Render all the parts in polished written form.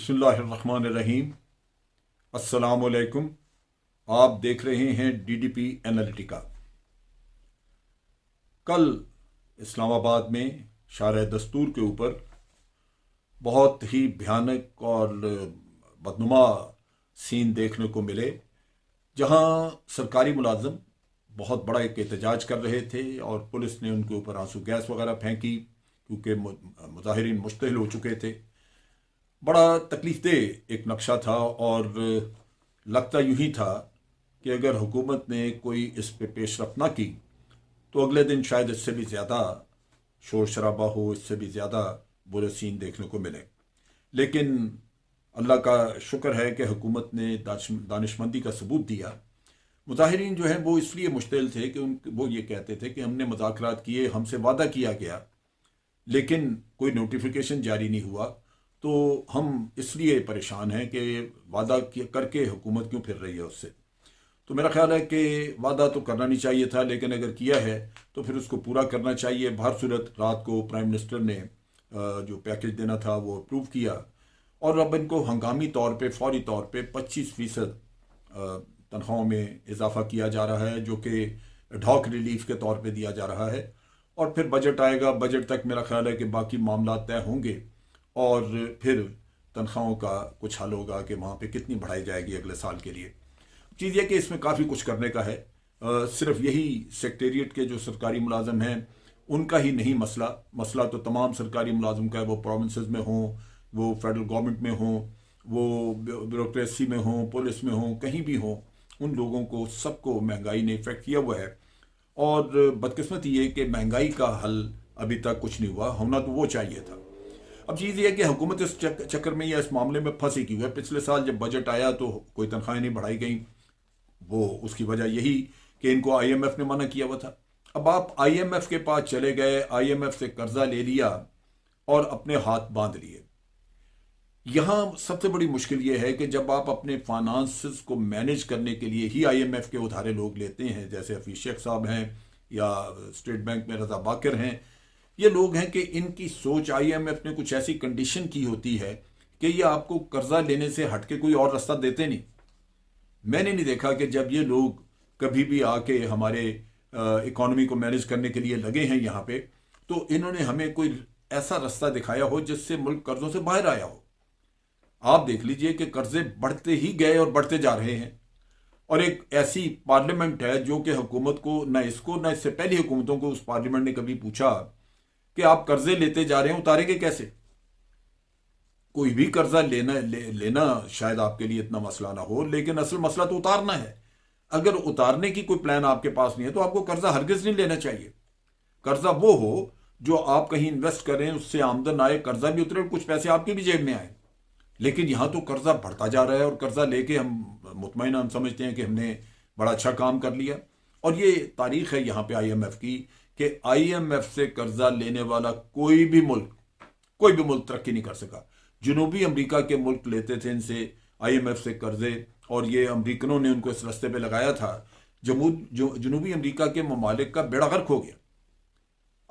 बिस्मिल्लाहिर्रहमानिर्रहीम। अस्सलामुअलैकुम। आप देख रहे हैं डीडीपी एनालिटिका। कल इस्लामाबाद में शार दस्तूर के ऊपर बहुत ही भयानक और बदनुमा सीन देखने को मिले, जहां सरकारी मुलाजिम बहुत बड़ा एक एहतजाज कर रहे थे और पुलिस ने उनके ऊपर आंसू गैस वगैरह फेंकी क्योंकि मुजाहिरीन मुश्तहिल हो चुके थे। बड़ा तकलीफदेह एक नक्शा था और लगता यूं ही था कि अगर हुकूमत ने कोई इस पे पेशरफ ना की तो अगले दिन शायद इससे भी ज़्यादा शोर शराबा हो, इससे भी ज़्यादा बुरे सीन देखने को मिले। लेकिन अल्लाह का शुक्र है कि हुकूमत ने दानिशमंदी का सबूत दिया। मुजाहिरीन जो हैं वो इसलिए मुश्तइल थे कि वो ये कहते थे कि हमने मुज़ाकरात किए, हमसे वादा किया गया, लेकिन कोई नोटिफिकेशन जारी नहीं हुआ, तो हम इसलिए परेशान हैं कि वादा करके हुकूमत क्यों फिर रही है उससे। तो मेरा ख्याल है कि वादा तो करना नहीं चाहिए था, लेकिन अगर किया है तो फिर उसको पूरा करना चाहिए। हर सूरत रात को प्राइम मिनिस्टर ने जो पैकेज देना था वो अप्रूव किया और अब इनको हंगामी तौर पे, फौरी तौर पे 25% तनख्वाहों में इजाफा किया जा रहा है, जो कि एडहॉक रिलीफ के तौर पे दिया जा रहा है। और फिर बजट आएगा, बजट तक मेरा ख्याल है कि बाकी मामला तय होंगे और फिर तनख्वाहों का कुछ हल होगा कि वहाँ पे कितनी बढ़ाई जाएगी अगले साल के लिए। चीज़ यह कि इसमें काफ़ी कुछ करने का है। सिर्फ यही सेक्रेटेरिएट के जो सरकारी मुलाजिम हैं उनका ही नहीं मसला तो तमाम सरकारी मुलाजिम का है, वो प्रोविंसेस में हों, वो फेडरल गवर्नमेंट में हों, वो ब्यूरोक्रेसी में हों, पुलिस में हों, कहीं भी हों, उन लोगों को सबको महंगाई ने इफेक्ट किया हुआ है। और बदकिस्मती ये कि महंगाई का हल अभी तक कुछ नहीं हुआ, होना तो वो चाहिए था। अब चीज़ ये है कि हुकूमत इस चक्कर में या इस मामले में फंसी क्यों है। पिछले साल जब बजट आया तो कोई तनख्वाहें नहीं बढ़ाई गई, वो उसकी वजह यही कि इनको आईएमएफ ने मना किया हुआ था। अब आप आईएमएफ के पास चले गए, आईएमएफ से कर्जा ले लिया और अपने हाथ बांध लिए। यहां सबसे बड़ी मुश्किल यह है कि जब आप अपने फाइनेंसेस को मैनेज करने के लिए ही आईएमएफ के उधारे लोग लेते हैं, जैसे हफीज शेख साहब हैं या स्टेट बैंक में रजा बाकर हैं, ये लोग हैं कि इनकी सोच, आईएमएफ ने कुछ ऐसी कंडीशन की होती है कि ये आपको कर्जा लेने से हटके कोई और रास्ता देते नहीं। मैंने नहीं देखा कि जब ये लोग कभी भी आके हमारे इकोनॉमी को मैनेज करने के लिए लगे हैं यहाँ पे, तो इन्होंने हमें कोई ऐसा रास्ता दिखाया हो जिससे मुल्क कर्जों से बाहर आया हो। आप देख लीजिए कि कर्जे बढ़ते ही गए और बढ़ते जा रहे हैं, और एक ऐसी पार्लियामेंट है जो कि हुकूमत को, न इसको न इससे पहली हुकूमतों को उस पार्लियामेंट ने कभी पूछा कि आप कर्जे लेते जा रहे हैं, उतारेंगे कैसे। कोई भी कर्जा लेना शायद आपके लिए इतना मसला ना हो, लेकिन असल मसला तो उतारना है। अगर उतारने की कोई प्लान आपके पास नहीं है तो आपको कर्जा हरगिज नहीं लेना चाहिए। कर्जा वो हो जो आप कहीं इन्वेस्ट करें, उससे आमदन आए, कर्जा भी उतरे और कुछ पैसे आपकी भी जेब में आए। लेकिन यहां तो कर्जा बढ़ता जा रहा है और कर्जा लेके हम समझते हैं कि हमने बड़ा अच्छा काम कर लिया। और ये तारीख है यहाँ पे आईएमएफ की कि आईएमएफ से कर्जा लेने वाला कोई भी मुल्क तरक्की नहीं कर सका। जनूबी अमेरिका के मुल्क लेते थे इनसे आईएमएफ से कर्जे, और ये अमेरिकनों ने उनको इस रास्ते पे लगाया था। जनूबी अमेरिका के ममालिक का बेड़ा गर्क हो गया।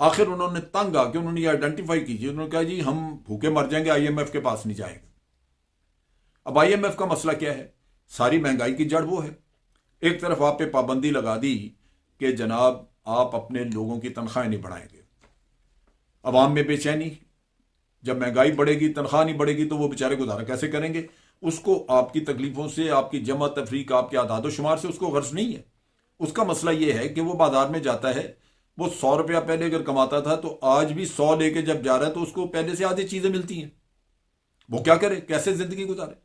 आखिर उन्होंने तंग आके उन्होंने ये आइडेंटिफाई कीजिए, उन्होंने कहा जी हम भूखे मर जाएंगे, आईएमएफ के पास नहीं जाएंगे। अब आईएमएफ का मसला क्या है? सारी महंगाई की जड़ वो है। एक तरफ आप पे पाबंदी लगा दी कि जनाब आप अपने लोगों की तनख्वाहें नहीं बढ़ाएंगे। अवाम में बेचैनी, जब महंगाई बढ़ेगी, तनख्वाह नहीं बढ़ेगी तो वो बेचारे गुजारा कैसे करेंगे। उसको आपकी तकलीफों से, आपकी जमा तफरीक, आपके आदादो शुमार से उसको गर्ज नहीं है। उसका मसला ये है कि वो बाजार में जाता है, वो 100 रुपया पहले अगर कमाता था तो आज भी 100 लेके जब जा रहा है तो उसको पहले से आधी चीजें मिलती हैं। वो क्या करे, कैसे जिंदगी गुजारे।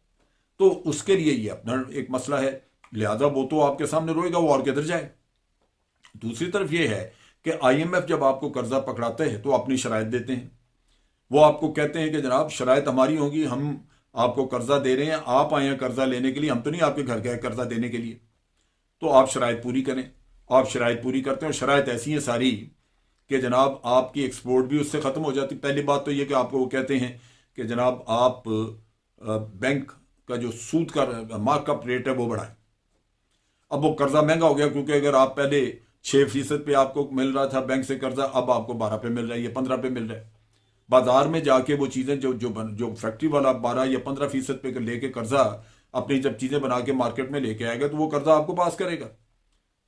तो उसके लिए ये अपना एक मसला है, लिहाजा वो तो आपके सामने रोएगा, वो और किधर जाए। दूसरी तरफ ये है कि आईएमएफ जब आपको कर्जा पकड़ाते हैं तो अपनी शराइत देते हैं। वो आपको कहते हैं कि जनाब शराइत हमारी होगी, हम आपको कर्जा दे रहे हैं, आप आए हैं कर्जा लेने के लिए, हम तो नहीं आपके घर गए कर्जा देने के लिए, तो आप शराइत पूरी करें। आप शराइत पूरी करते हैं और शराइत ऐसी हैं सारी कि जनाब आपकी एक्सपोर्ट भी उससे ख़त्म हो जाती। पहली बात तो ये कि आपको वो कहते हैं कि जनाब आप बैंक का जो सूद का मार्कअप रेट है वो बढ़ाएं। अब वो कर्जा महंगा हो गया, क्योंकि अगर आप पहले 6% पे आपको मिल रहा था बैंक से कर्जा, अब आपको 12 पे मिल रहा है या 15 पे मिल रहा है। बाजार में जाके वो चीज़ें जो फैक्ट्री वाला 12 या 15% पे लेके कर्जा अपनी जब चीज़ें बना के मार्केट में लेके आएगा तो वो कर्जा आपको पास करेगा।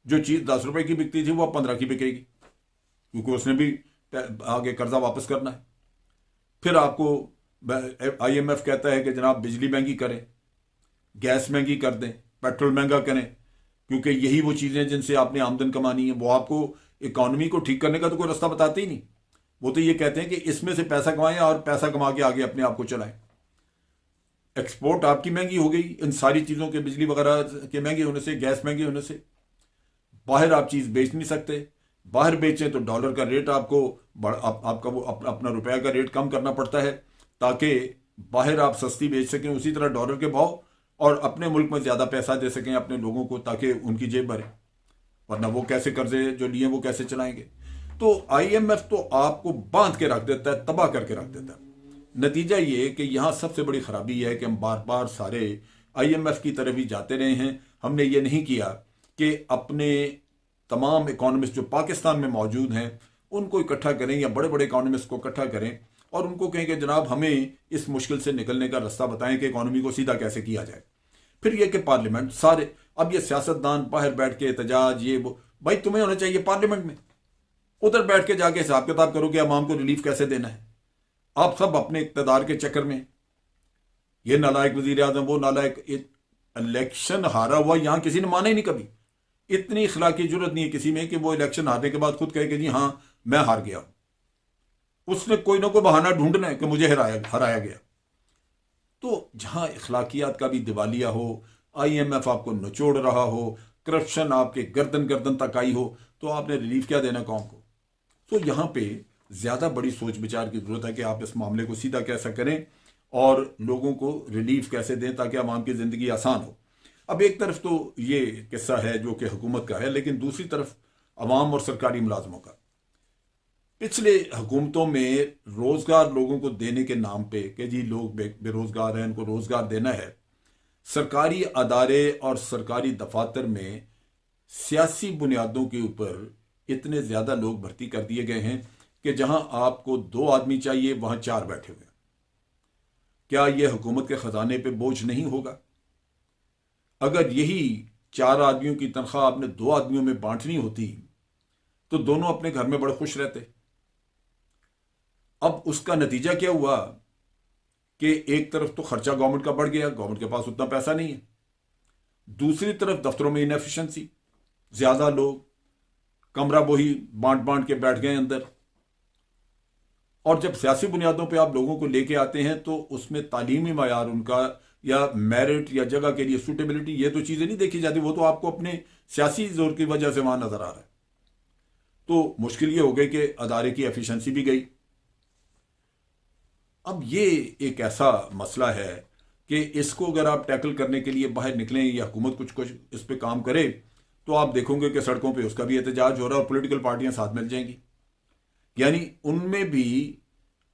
जो चीज़ 10 रुपए की बिकती थी वो अब 15 की बिकेगी, क्योंकि उसने भी आगे कर्जा वापस करना है। फिर आपको IMF कहता है कि जनाब बिजली महंगी करें, गैस महंगी कर दें, पेट्रोल महंगा करें, क्योंकि यही वो चीज़ें जिनसे आपने आमदन कमानी है। वो आपको इकॉनमी को ठीक करने का तो कोई रास्ता बताते ही नहीं। वो तो ये कहते हैं कि इसमें से पैसा कमाएं और पैसा कमा के आगे अपने आप को चलाएं। एक्सपोर्ट आपकी महंगी हो गई इन सारी चीज़ों के, बिजली वगैरह के महंगे होने से, गैस महंगे होने से। बाहर आप चीज़ बेच नहीं सकते, बाहर बेचें तो डॉलर का रेट आपको आपका वो अपना रुपया का रेट कम करना पड़ता है ताकि बाहर आप सस्ती बेच सकें उसी तरह डॉलर के भाव, और अपने मुल्क में ज़्यादा पैसा दे सकें अपने लोगों को ताकि उनकी जेब भरे, वरना वो कैसे कर्जे जो लिए वो कैसे चलाएंगे। तो IMF तो आपको बांध के रख देता है, तबाह करके रख देता है। नतीजा ये कि यहाँ सबसे बड़ी खराबी है कि हम बार बार सारे IMF की तरफ ही जाते रहे हैं। हमने ये नहीं किया कि अपने तमाम इकोनॉमिस्ट जो पाकिस्तान में मौजूद हैं उनको इकट्ठा करें या बड़े बड़े इकोनॉमिस्ट को इकट्ठा करें और उनको कहें कि जनाब हमें इस मुश्किल से निकलने का रास्ता बताएं कि इकोनॉमी को सीधा कैसे किया जाए। फिर यह कि पार्लियामेंट सारे, अब ये सियासतदान बाहर बैठ के एहतजाज ये वो, भाई तुम्हें होना चाहिए पार्लियामेंट में, उधर बैठ के जाके हिसाब किताब करो कि आवाम को रिलीफ कैसे देना है। आप सब अपने इक़्तिदार के चक्कर में, ये नालायक वजीर आजम, वो नालायक, इलेक्शन हारा हुआ यहां किसी ने माना ही नहीं कभी। इतनी इखलाकी जरूरत नहीं है किसी में कि वो इलेक्शन हारने के बाद खुद कहे कि जी हाँ मैं हार गया। उसने कोई ना कोई बहाना ढूंढना है कि मुझे हराया गया। तो जहां इखलाकियात का भी दिवालिया हो, IMF आपको निचोड़ रहा हो, करप्शन आपके गर्दन गर्दन तक आई हो, तो आपने रिलीफ क्या देना कौम को। तो यहां पे ज्यादा बड़ी सोच विचार की जरूरत है कि आप इस मामले को सीधा कैसे करें और लोगों को रिलीफ कैसे दें ताकि आवाम की जिंदगी आसान हो। अब एक तरफ तो ये किस्सा है जो कि हुकूमत का है, लेकिन दूसरी तरफ अवाम और सरकारी मुलाजमों का। पिछले हुकूमतों में रोजगार लोगों को देने के नाम पे कि जी लोग बेरोजगार हैं, इनको रोजगार देना है, सरकारी अदारे और सरकारी दफातर में सियासी बुनियादों के ऊपर इतने ज्यादा लोग भर्ती कर दिए गए हैं कि जहां आपको 2 आदमी चाहिए वहां 4 बैठे हुए। क्या यह हुकूमत के खजाने पे बोझ नहीं होगा? अगर यही 4 आदमियों की तनख्वाह आपने 2 आदमियों में बांटनी होती तो दोनों अपने घर में बड़े खुश रहते। अब उसका नतीजा क्या हुआ कि एक तरफ तो खर्चा गवर्नमेंट का बढ़ गया, गवर्नमेंट के पास उतना पैसा नहीं है, दूसरी तरफ दफ्तरों में इनएफिशिएंसी, ज्यादा लोग कमरा बोही बांट बांट के बैठ गए अंदर। और जब सियासी बुनियादों पे आप लोगों को लेके आते हैं तो उसमें तालीमी मायार उनका या मेरिट या जगह के लिए सूटेबिलिटी, ये तो चीजें नहीं देखी जाती, वो तो आपको अपने सियासी जोर की वजह से वहां नजर आ रहा है। तो मुश्किल ये हो गई कि अदारे की एफिशिएंसी भी गई। अब ये एक ऐसा मसला है कि इसको अगर आप टैकल करने के लिए बाहर निकलें या हुकूमत कुछ कुछ इस पे काम करे तो आप देखोगे कि सड़कों पे उसका भी एहतजाज हो रहा है और पॉलिटिकल पार्टियां साथ मिल जाएंगी। यानी उनमें भी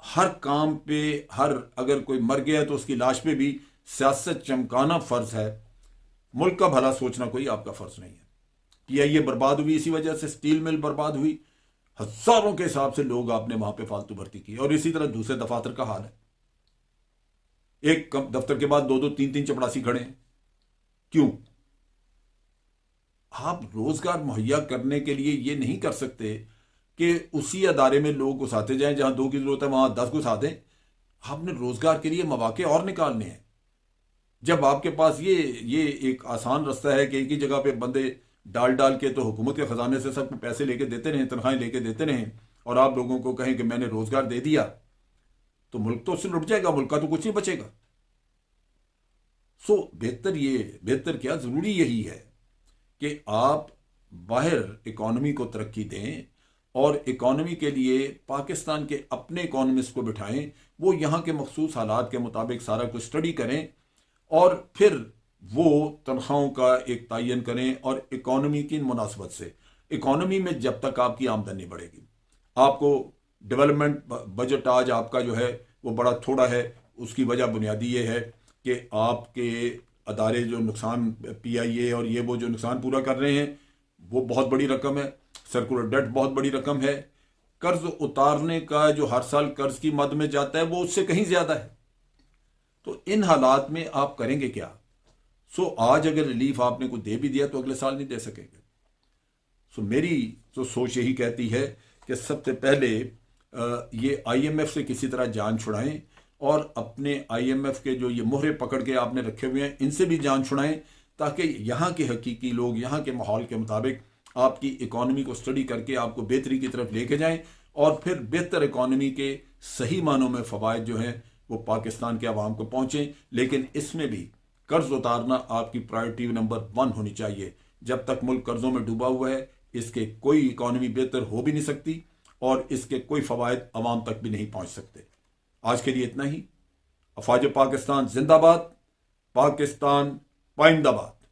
हर काम पे, हर अगर कोई मर गया तो उसकी लाश पे भी सियासत चमकाना फर्ज है, मुल्क का भला सोचना कोई आपका फर्ज नहीं है। PIA बर्बाद हुई इसी वजह से, स्टील मिल बर्बाद हुई, हजारों के हिसाब से लोग आपने वहां पे फालतू भर्ती की। और इसी तरह दूसरे दफातर का हाल है, एक दफ्तर के बाद 2-2, 3-3 चपड़ासी खड़े हैं। क्यों? आप रोजगार मुहैया करने के लिए ये नहीं कर सकते कि उसी अदारे में लोग घुसाते जाएं, जहां 2 की जरूरत है वहां 10 घुसा दें। आपने रोजगार के लिए मौके और निकालने हैं। जब आपके पास ये एक आसान रास्ता है कि एक ही जगह पे बंदे डाल डाल के तो हुकूमत के खजाने से सब पैसे लेके देते रहें, तनख्वाहें लेके देते रहें, और आप लोगों को कहें कि मैंने रोजगार दे दिया, तो मुल्क तो उससे लुट जाएगा, मुल्क का तो कुछ नहीं बचेगा। सो बेहतर क्या, जरूरी यही है कि आप बाहर इकोनॉमी को तरक्की दें और इकोनॉमी के लिए पाकिस्तान के अपने इकोनॉमिस्ट को बिठाएं, वो यहाँ के मखसूस हालात के मुताबिक सारा कुछ स्टडी करें और फिर वो तनख्वाहों का एक तयन करें। और इकोनॉमी की मुनासबत से, इकोनॉमी में जब तक आपकी आमदनी नहीं बढ़ेगी, आपको डेवलपमेंट बजट आज आपका जो है वो बड़ा थोड़ा है। उसकी वजह बुनियादी ये है कि आपके अदारे जो नुकसान PIA और ये वो जो नुकसान पूरा कर रहे हैं वो बहुत बड़ी रकम है, सर्कुलर डेट बहुत बड़ी रकम है, कर्ज उतारने का जो हर साल कर्ज की मद में जाता है वो उससे कहीं ज्यादा है। तो इन हालात में आप करेंगे क्या? सो आज अगर रिलीफ आपने को दे भी दिया तो अगले साल नहीं दे सकेंगे। सो मेरी तो सोच यही कहती है कि सबसे पहले ये आईएमएफ से किसी तरह जान छुड़ाएं और अपने आईएमएफ के जो ये मोहरे पकड़ के आपने रखे हुए हैं इनसे भी जान छुड़ाएं, ताकि यहाँ के हकीकी लोग यहाँ के माहौल के मुताबिक आपकी इकॉनमी को स्टडी करके आपको बेहतरी की तरफ लेके जाएं और फिर बेहतर इकॉनमी के सही मानों में फ़वाइद जो हैं वो पाकिस्तान के अवाम को पहुँचें। लेकिन इसमें भी कर्ज उतारना आपकी प्रायोरिटी नंबर 1 होनी चाहिए। जब तक मुल्क कर्जों में डूबा हुआ है इसके कोई इकॉनमी बेहतर हो भी नहीं सकती और इसके कोई फ़वाइद अवाम तक भी नहीं पहुँच सकते। आज के लिए इतना ही। अफवाज पाकिस्तान जिंदाबाद, पाकिस्तान पाइंदाबाद।